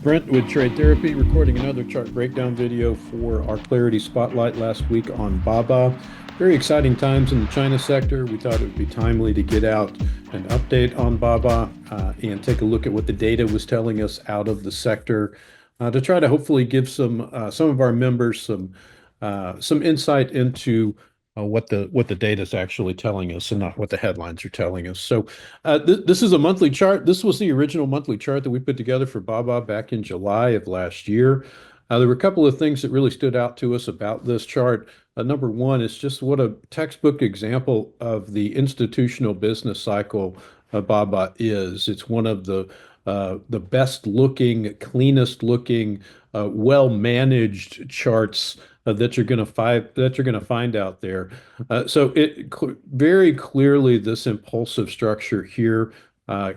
Brent with Trade Therapy, recording another chart breakdown video for our Clarity Spotlight last week on BABA. Very exciting times in the China sector. We thought it would be timely to get out an update on BABA and take a look at what the data was telling us out of the sector to try to hopefully give some of our members some insight into what the data is actually telling us and not what the headlines are telling us. So this is a monthly chart. This was the original monthly chart that we put together for BABA back in July of last year. There were a couple of things that really stood out to us about this chart. Number one is just what a textbook example of the institutional business cycle BABA is. It's one of the best looking, cleanest looking, well managed charts that you're going to find out there. So it very clearly this impulsive structure here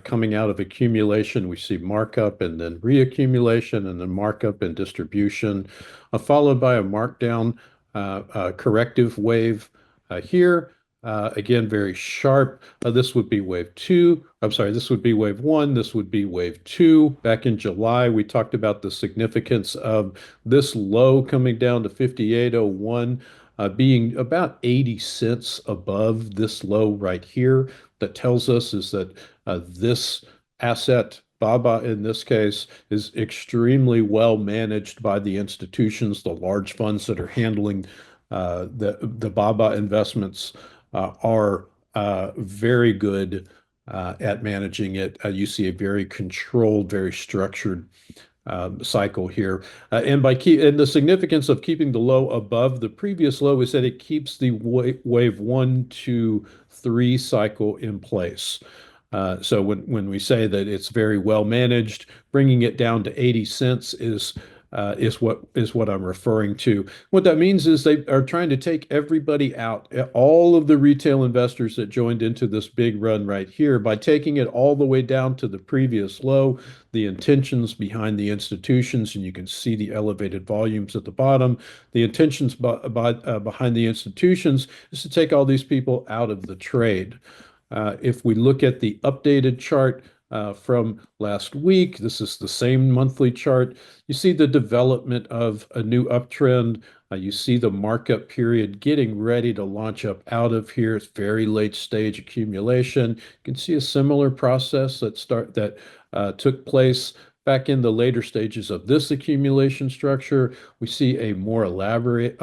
coming out of accumulation. We see markup and then reaccumulation and then markup and distribution, followed by a markdown corrective wave here. Again, very sharp. This would be wave two. I'm sorry, this would be wave one. This would be wave two. Back in July, we talked about the significance of this low coming down to 58.01, being about 80 cents above this low right here. That tells us is that this asset, BABA in this case, is extremely well managed by the institutions, the large funds that are handling the BABA investments are very good at managing it. You see a very controlled, very structured cycle here. And the significance of keeping the low above the previous low is that it keeps the wave 1, 2, 3 cycle in place. So when we say that it's very well managed, bringing it down to 80 cents is what I'm referring to. What that means is they are trying to take everybody out, all of the retail investors that joined into this big run right here, by taking it all the way down to the previous low, the intentions behind the institutions, and you can see the elevated volumes at the bottom. The intentions behind the institutions is to take all these people out of the trade. If we look at the updated chart from last week, this is the same monthly chart. You see the development of a new uptrend. You see the markup period getting ready to launch up out of here. It's very late stage accumulation. You can see a similar process that took place back in the later stages of this accumulation structure. We see a more elaborate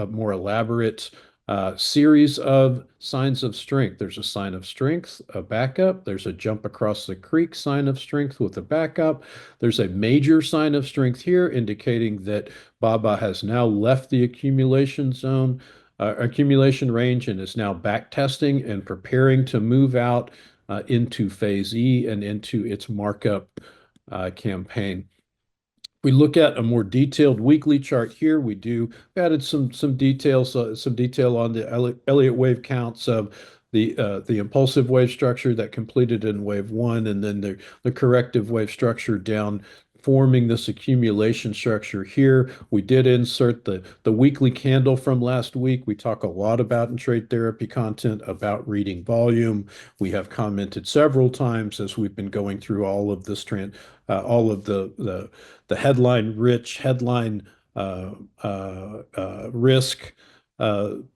series of signs of strength. There's a sign of strength, a backup. There's a jump across the creek sign of strength with a backup. There's a major sign of strength here indicating that BABA has now left the accumulation zone, accumulation range, and is now back testing and preparing to move out into phase E and into its markup campaign. We look at a more detailed weekly chart here. We added some details, some detail on the Elliott wave counts of the impulsive wave structure that completed in wave one, and then the corrective wave structure down, forming this accumulation structure here. We did insert the weekly candle from last week. We talk a lot about in trade therapy content about reading volume. We have commented several times as we've been going through all of this all of the headline rich, headline risk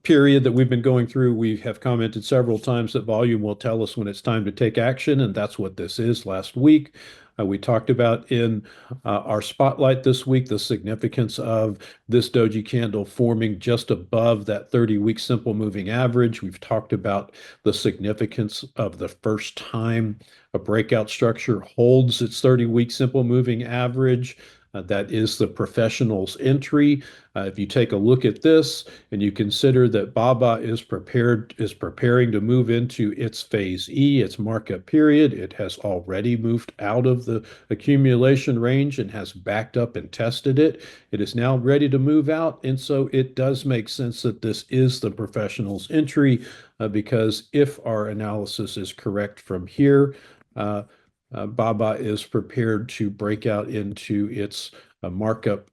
period that we've been going through. We have commented several times that volume will tell us when it's time to take action, and that's what this is. Last week, we talked about in our spotlight this week the significance of this doji candle forming just above that 30-week simple moving average. We've talked about the significance of the first time a breakout structure holds its 30-week simple moving average. That is the professional's entry. If you take a look at this and you consider that BABA is preparing to move into its phase E, its markup period, it has already moved out of the accumulation range and has backed up and tested it. It is now ready to move out, and so it does make sense that this is the professional's entry because if our analysis is correct from here, BABA is prepared to break out into its markup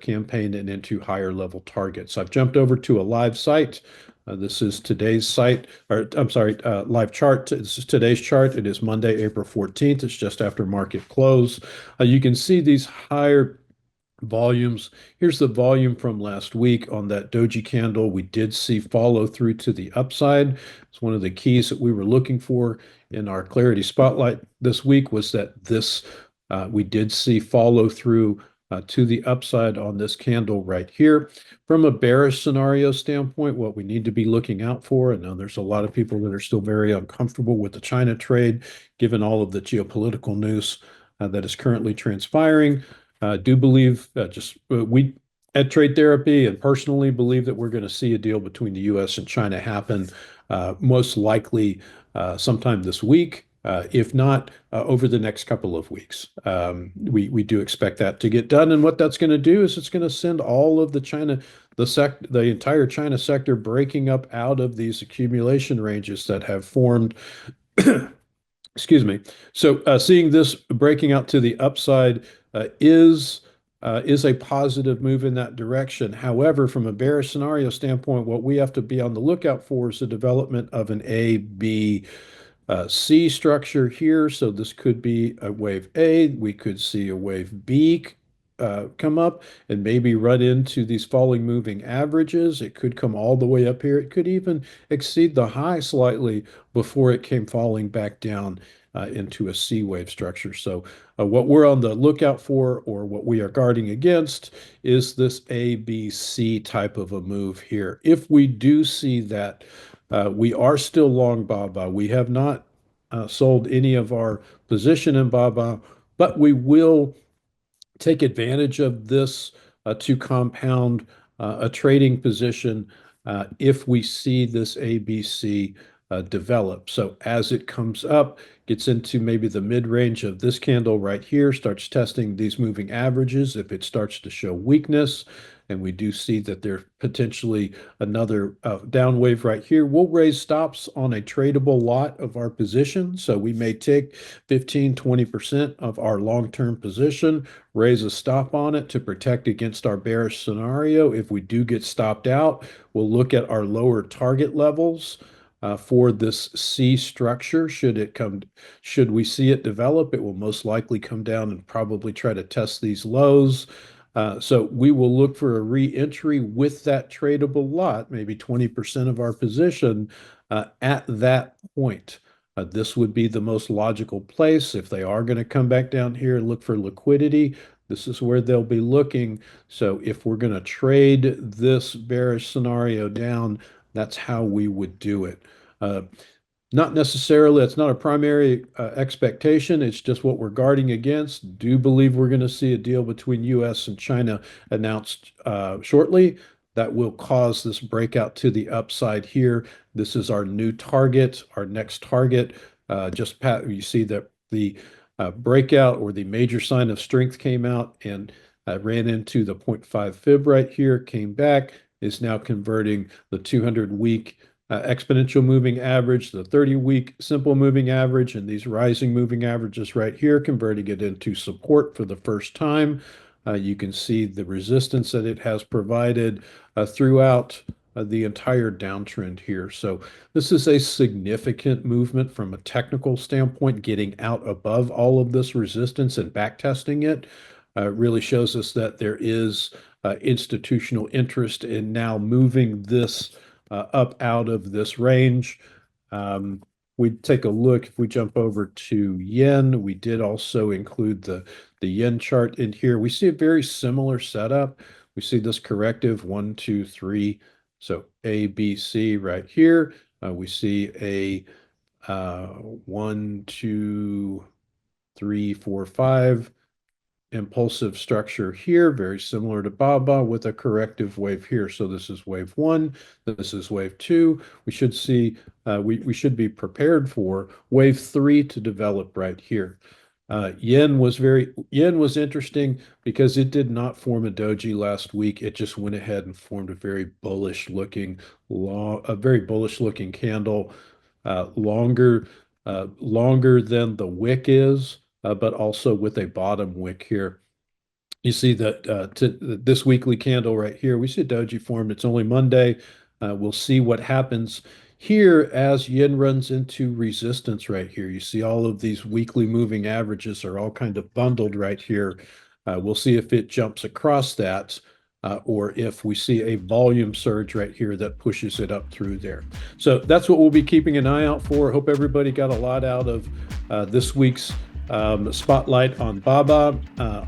campaign and into higher level targets. I've jumped over to a live site This is today's site, or I'm sorry, live chart. This is today's chart. It is Monday, April 14th. It's just after market close. You can see these higher volumes. Here's the volume from last week on that doji candle. We did see follow through to the upside. It's one of the keys that we were looking for in our clarity spotlight this week was that this we did see follow through to the upside on this candle right here. From a bearish scenario standpoint, what we need to be looking out for, I know there's a lot of people that are still very uncomfortable with the China trade, given all of the geopolitical news that is currently transpiring. Do believe just we at Trade Therapy and personally believe that we're going to see a deal between the U.S. and China happen most likely sometime this week, if not over the next couple of weeks. We do expect that to get done, and what that's going to do is it's going to send all of the China the entire China sector breaking up out of these accumulation ranges that have formed. Excuse me. So seeing this breaking out to the upside is a positive move in that direction. However, from a bearish scenario standpoint, what we have to be on the lookout for is the development of an A, B, C structure here. So this could be a wave A. We could see a wave B come up and maybe run into these falling moving averages. It could come all the way up here. It could even exceed the high slightly before it came falling back down into a C wave structure. So what we're on the lookout for, or what we are guarding against, is this A, B, C type of a move here. If we do see that, we are still long BABA. We have not sold any of our position in BABA, but we will take advantage of this to compound a trading position if we see this ABC develop. So as it comes up, gets into maybe the mid-range of this candle right here, starts testing these moving averages. If it starts to show weakness, and we do see that there's potentially another down wave right here, we'll raise stops on a tradable lot of our position. So we may take 15, 20% of our long-term position, raise a stop on it to protect against our bearish scenario. If we do get stopped out, we'll look at our lower target levels for this C structure. Should we see it develop, it will most likely come down and probably try to test these lows. So we will look for a re-entry with that tradable lot, maybe 20% of our position at that point. This would be the most logical place. If they are going to come back down here and look for liquidity, this is where they'll be looking. So if we're going to trade this bearish scenario down, that's how we would do it. Not necessarily, it's not a primary expectation. It's just what we're guarding against. Do believe we're going to see a deal between U.S. and China announced shortly that will cause this breakout to the upside here. This is our new target, our next target. You see that the breakout or the major sign of strength came out and ran into the 0.5 fib right here, came back, is now converting the 200-week exponential moving average, the 30-week simple moving average, and these rising moving averages right here, converting it into support for the first time. You can see the resistance that it has provided throughout the entire downtrend here. So this is a significant movement from a technical standpoint, getting out above all of this resistance and back testing it. Really shows us that there is institutional interest in now moving this up out of this range. We take a look, if we jump over to yen, we did also include the yen chart in here. We see a very similar setup. We see this corrective 1, 2, 3. So A, B, C right here. We see a 1, 2, 3, 4, 5 impulsive structure here, very similar to BABA with a corrective wave here. So this is wave one, this is wave two. We should see, we should be prepared for wave three to develop right here. Yen was interesting because it did not form a doji last week. It just went ahead and formed a very bullish looking candle, longer than the wick is, but also with a bottom wick here. You see that this weekly candle right here, we see a doji formed. It's only Monday. We'll see what happens here as yen runs into resistance right here. You see all of these weekly moving averages are all kind of bundled right here. We'll see if it jumps across that or if we see a volume surge right here that pushes it up through there. So that's what we'll be keeping an eye out for. Hope everybody got a lot out of this week's spotlight on BABA.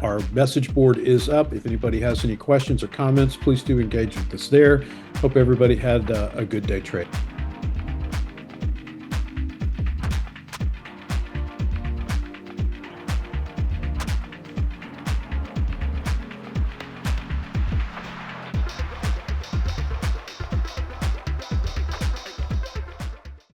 Our message board is up. If anybody has any questions or comments, please do engage with us there. Hope everybody had a good day trading.